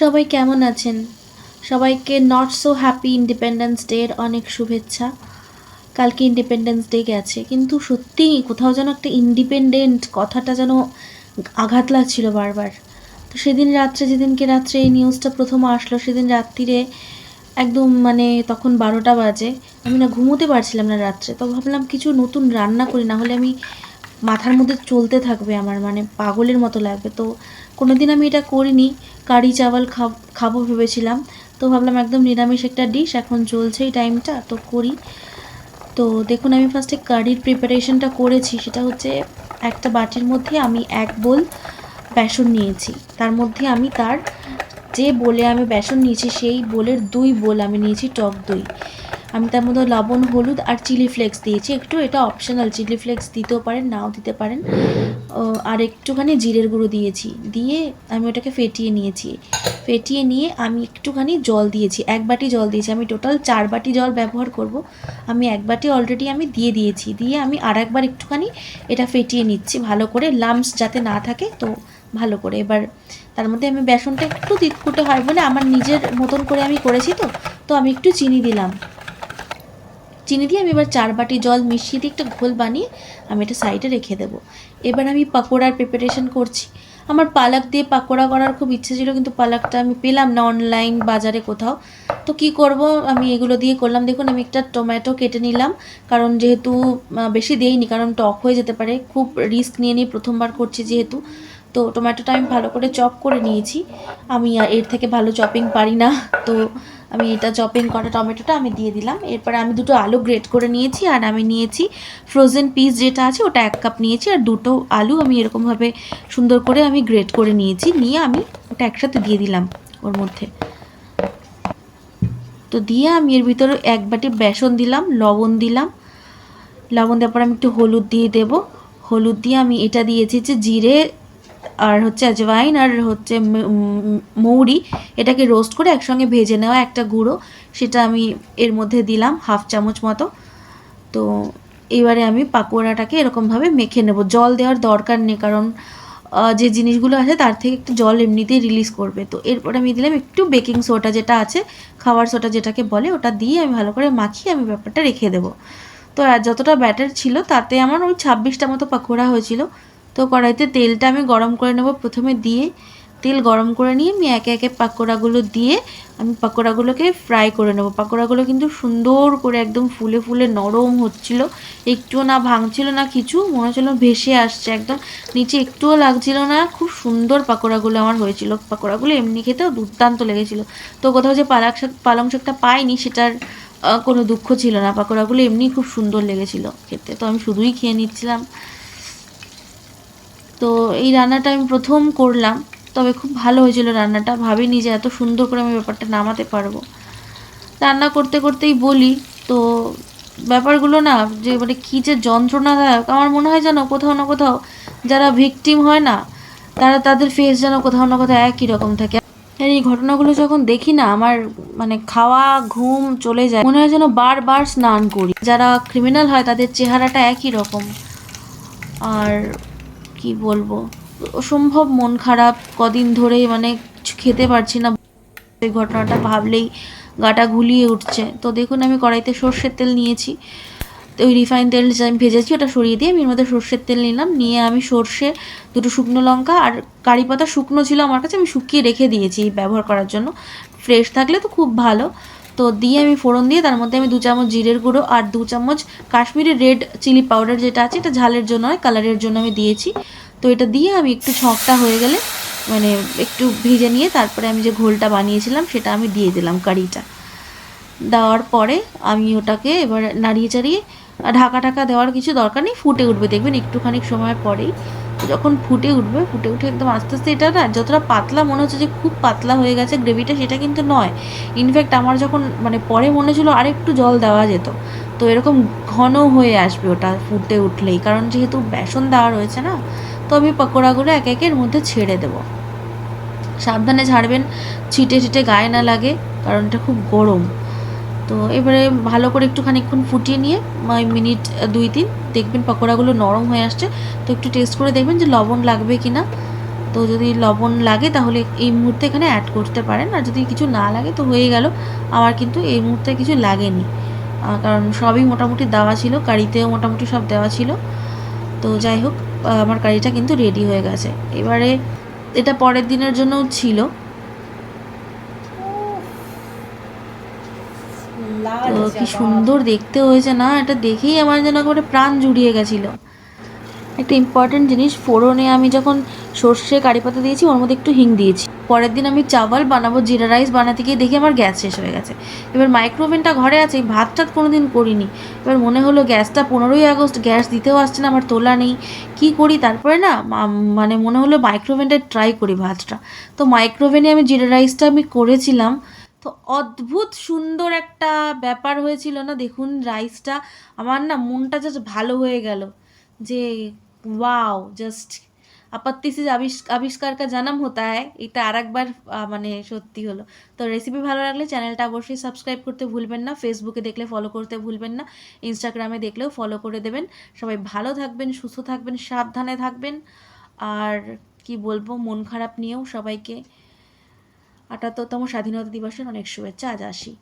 সবাই কেমন আছেন? সবাইকে নট সো হ্যাপি ইন্ডিপেন্ডেন্স ডের অনেক শুভেচ্ছা। কালকে ইন্ডিপেন্ডেন্স ডে গেছে, কিন্তু সত্যিই কোথাও যেন একটা ইন্ডিপেন্ডেন্ট কথাটা যেন আঘাত লাগছিল বারবার। তো সেদিন রাত্রে, যেদিনকে রাত্রে এই নিউজটা প্রথম আসলো, সেদিন রাত্রিরে একদম মানে তখন 12টা বাজে। আমি না ঘুমোতে পারছিলাম না রাত্রে। তো ভাবলাম কিছু নতুন রান্না করি, না হলে আমি মাথার মধ্যে চলতে থাকবে আমার, মানে পাগলের মতো লাগবে। তো কোনো দিন আমি এটা করিনি, কারি চাওয়াল খাবো ভেবেছিলাম। তো ভাবলাম একদম নিরামিষ একটা ডিশ, এখন চলছে এই টাইমটা, তো করি। তো দেখুন, আমি ফার্স্টে কারির প্রিপারেশনটা করেছি। সেটা হচ্ছে, একটা বাটির মধ্যে আমি 1 বোল বেসন নিয়েছি। তার মধ্যে আমি যে বোলে আমি বেসন নিয়েছি সেই বোলের 2 বোল আমি নিয়েছি টক দই। আমি তার মধ্যে লবণ, হলুদ আর চিলি ফ্লেক্স দিয়েছি একটু, এটা অপশনাল, চিলি ফ্লেক্স দিতেও পারেন, নাও দিতে পারেন। আর একটুখানি জিরের গুঁড়ো দিয়েছি, দিয়ে আমি ওটাকে ফেটিয়ে নিয়েছি। ফেটিয়ে নিয়ে আমি একটুখানি জল দিয়েছি, 1 বাটি জল দিয়েছি। আমি টোটাল 4 বাটি জল ব্যবহার করব। আমি 1 বাটি অলরেডি আমি দিয়েছি, দিয়ে আমি আর একবার একটুখানি এটা ফেটিয়ে নিচ্ছি ভালো করে, লাম্পস যাতে না থাকে। তো ভালো করে এবার তার মধ্যে আমি বেসনটা একটু তিতকুটে হয় বলে আমার নিজের মতন করে আমি করেছি, তো আমি একটু চিনি দিলাম। চিনি দিয়ে আমি এবার 4 বাটি জল মিশিয়ে দিয়ে একটা ঘোল বানিয়ে আমি এটা সাইডে রেখে দেবো। এবার আমি পাকোড়ার প্রিপারেশন করছি। আমার পালক দিয়ে পাকোড়া করার খুব ইচ্ছে ছিল, কিন্তু পালকটা আমি পেলাম না অনলাইন বাজারে কোথাও। তো কি করব, আমি এগুলো দিয়ে করলাম। দেখুন, আমি একটা টমেটো কেটে নিলাম, কারণ যেহেতু বেশি দেইনি, কারণ টক হয়ে যেতে পারে, খুব রিস্ক নিয়ে নিয়ে প্রথমবার করছি যেহেতু। তো টমেটোটা আমি ভালো করে চপ করে নিয়েছি। আমি এর থেকে ভালো চপিং পারি না। তো আমি এটা চপিং করা টমেটোটা আমি দিয়ে দিলাম। এরপরে আমি 2টো আলু গ্রেট করে নিয়েছি, আর আমি নিয়েছি ফ্রোজেন পিস যেটা আছে ওটা 1 কাপ নিয়েছি, আর 2টো আলু আমি এরকমভাবে সুন্দর করে আমি গ্রেট করে নিয়েছি, নিয়ে আমি ওটা একসাথে দিয়ে দিলাম ওর মধ্যে। তো দিয়ে আমি এর ভিতরে 1 বাটি বেসন দিলাম, লবণ দিলাম। লবণ দেওয়ার পর আমি একটু হলুদ দিয়ে দেবো। হলুদ দিয়ে আমি এটা দিয়েছি যে জিরে আর হচ্ছে আজওয়াইন আর হচ্ছে মৌরি, এটাকে রোস্ট করে একসঙ্গে ভেজে নেওয়া একটা গুঁড়ো, সেটা আমি এর মধ্যে দিলাম 1/2 চামচ মতো। তো এবারে আমি পাকোড়াটাকে এরকমভাবে মেখে নেব। জল দেওয়ার দরকার নেই, কারণ যে জিনিসগুলো আছে তার থেকে একটু জল এমনিতেই রিলিজ করবে। তো এরপর আমি দিলাম একটু বেকিং সোডা, যেটা আছে খাবার সোডা যেটাকে বলে, ওটা দিয়ে আমি ভালো করে মাখিয়ে আমি ব্যাপারটা রেখে দেবো। তো আর যতটা ব্যাটার ছিল তাতে আমার ওই 26টা মতো পাকোড়া হয়েছিল। তো কড়াইতে তেলটা আমি গরম করে নেব প্রথমে, দিয়ে তেল গরম করে নিয়ে আমি একে একে পাকোড়াগুলো দিয়ে আমি পাকোড়াগুলোকে ফ্রাই করে নেব। পাকোড়াগুলো কিন্তু সুন্দর করে একদম ফুলে ফুলে নরম হচ্ছিল, একটুও না ভাঙছিল না কিছু, মনে হচ্ছিল ভেসে আসছে একদম, নিচে একটুও লাগছিল না। খুব সুন্দর পাকোড়াগুলো আমার হয়েছিল। পাকোড়াগুলো এমনি খেতেও দুর্দান্ত লেগেছিল। তো কোথাও যে পালং শাকটা পাইনি সেটার কোনো দুঃখ ছিল না, পাকোড়াগুলো এমনি খুব সুন্দর লেগেছিল খেতে। তো আমি শুধুই খেয়ে নিচ্ছিলাম। তো এই রান্নাটা আমি প্রথম করলাম, তবে খুব ভালো হয়েছিল রান্নাটা। ভাবিনি যে এত সুন্দর করে আমি ব্যাপারটা নামাতে পারবো। রান্না করতে করতেই বলি, তো ব্যাপারগুলো না যে মানে কী যে যন্ত্রণাদায়ক, আমার মনে হয় যেন কোথাও না কোথাও যারা ভিকটিম হয় না, তাদের ফেস যেন কোথাও না কোথাও একই রকম থাকে। আর এই ঘটনাগুলো যখন দেখি না, আমার মানে খাওয়া ঘুম চলে যায়, মনে হয় যেন বারবার স্নান করি। যারা ক্রিমিনাল হয় তাদের চেহারাটা একই রকম। আর কি বলবো, অসম্ভব মন খারাপ কদিন ধরেই, মানে কিছু খেতে পারছি না। এই ঘটনাটা ভাবলেই গাটা গুলিয়ে উঠছে। তো দেখুন, আমি কড়াইতে সর্ষের তেল নিয়েছি। তো ওই রিফাইন তেল যে আমি ভেজেছি ওটা সরিয়ে দিয়ে আমি এর মধ্যে সর্ষের তেল নিলাম, নিয়ে আমি সর্ষে, 2টো শুকনো লঙ্কা আর কারি পাতা শুকনো ছিল আমার কাছে, আমি শুকিয়ে রেখে দিয়েছি ব্যবহার করার জন্য, ফ্রেশ থাকলে তো খুব ভালো। তো দিয়ে আমি ফোড়ন দিয়ে তার মধ্যে আমি 2 চামচ জিরের গুঁড়ো আর 2 চামচ কাশ্মীরি রেড চিলি পাউডার যেটা আছে, এটা ঝালের জন্য নয়, কালারের জন্য আমি দিয়েছি। তো এটা দিয়ে আমি একটু ছকটা হয়ে গেলে, মানে একটু ভেজে নিয়ে তারপরে আমি যে ঘোলটা বানিয়েছিলাম সেটা আমি দিয়ে দিলাম কারিটা। দেওয়ার পরে আমি ওটাকে এবার নাড়িয়ে চাড়িয়ে, ঢাকা দেওয়ার কিছু দরকার নেই, ফুটে উঠবে দেখবেন একটুখানি সময় পরেই। যখন ফুটে উঠে একদম আস্তে আস্তে, এটা না যতটা পাতলা মনে হচ্ছে যে খুব পাতলা হয়ে গেছে গ্রেভিটা, সেটা কিন্তু নয়। ইনফ্যাক্ট আমার যখন মানে পরে মনে ছিল আর একটু জল দেওয়া যেত। তো এরকম ঘন হয়ে আসবে ওটা ফুটে উঠলেই, কারণ যেহেতু বেসন দেওয়া রয়েছে না। তো আমি পকোড়াগুলো একে একে এর মধ্যে ছেড়ে দেবো। সাবধানে ছাড়বেন, ছিটে ছিটে গায়ে না লাগে, কারণ এটা খুব গরম। তো এবারে ভালো করে একটু খানিকক্ষণ ফুটিয়ে নিয়ে মিনিট 2-3 দেখবেন পকোড়াগুলো নরম হয়ে আসছে। তো একটু টেস্ট করে দেখবেন যে লবণ লাগবে কি না। তো যদি লবণ লাগে তাহলে এই মুহূর্তে এখানে অ্যাড করতে পারেন, আর যদি কিছু না লাগে তো হয়ে গেল। আমার কিন্তু এই মুহূর্তে কিছু লাগেনি, কারণ সবই মোটামুটি দেওয়া ছিল, কারিতেও মোটামুটি সব দেওয়া ছিল। তো যাই হোক, আমার কারিটা কিন্তু রেডি হয়ে গেছে। এবারে এটা পরের দিনের জন্যও ছিল। তো কি সুন্দর দেখতে হয়েছে না, এটা দেখেই আমার যেন একেবারে প্রাণ জুড়িয়ে গেছিলো। একটা ইম্পর্টেন্ট জিনিস, ফোড়নে আমি যখন সর্ষে কারি পাতা দিয়েছি ওর মধ্যে একটু হিং দিয়েছি। পরের দিন আমি চাওয়াল বানাবো, জিরা রাইস বানাতে গিয়ে দেখি আমার গ্যাস শেষ হয়ে গেছে। এবার মাইক্রোওভেনটা ঘরে আছে, ভাত টাত কোনো দিন করিনি। এবার মনে হলো গ্যাসটা 15ই আগস্ট, গ্যাস দিতেও আসছে না, আমার তোলা নেই, কি করি। তারপরে না মানে মনে হলো মাইক্রোওভেনটা ট্রাই করি ভাতটা। তো মাইক্রোওভেনে আমি জিরা রাইসটা আমি করেছিলাম। তো অদ্ভুত সুন্দর একটা ব্যাপার হয়েছিল না, দেখুন রাইসটা, আমার না মনটা জাস্ট ভালো হয়ে গেল যে वाओ জাস্ট আপত্তি সে আবিষ্কার কা জন্ম হতা হ্যায়, এটা আর একবার মানে সত্যি হলো। তো রেসিপি ভালো লাগলে চ্যানেলটা অবশ্যই সাবস্ক্রাইব করতে ভুলবেন না, ফেসবুকে দেখলে ফলো করতে ভুলবেন না, ইনস্টাগ্রামে দেখলেও ফলো করে দেবেন। সবাই ভালো থাকবেন, সুস্থ থাকবেন, সাবধানে থাকবেন। আর কি বলবো, মন খারাপ নিয়েও সবাইকে ৭৮তম স্বাধীনতা দিবসের অনেক শুভেচ্ছা। আজ আসি।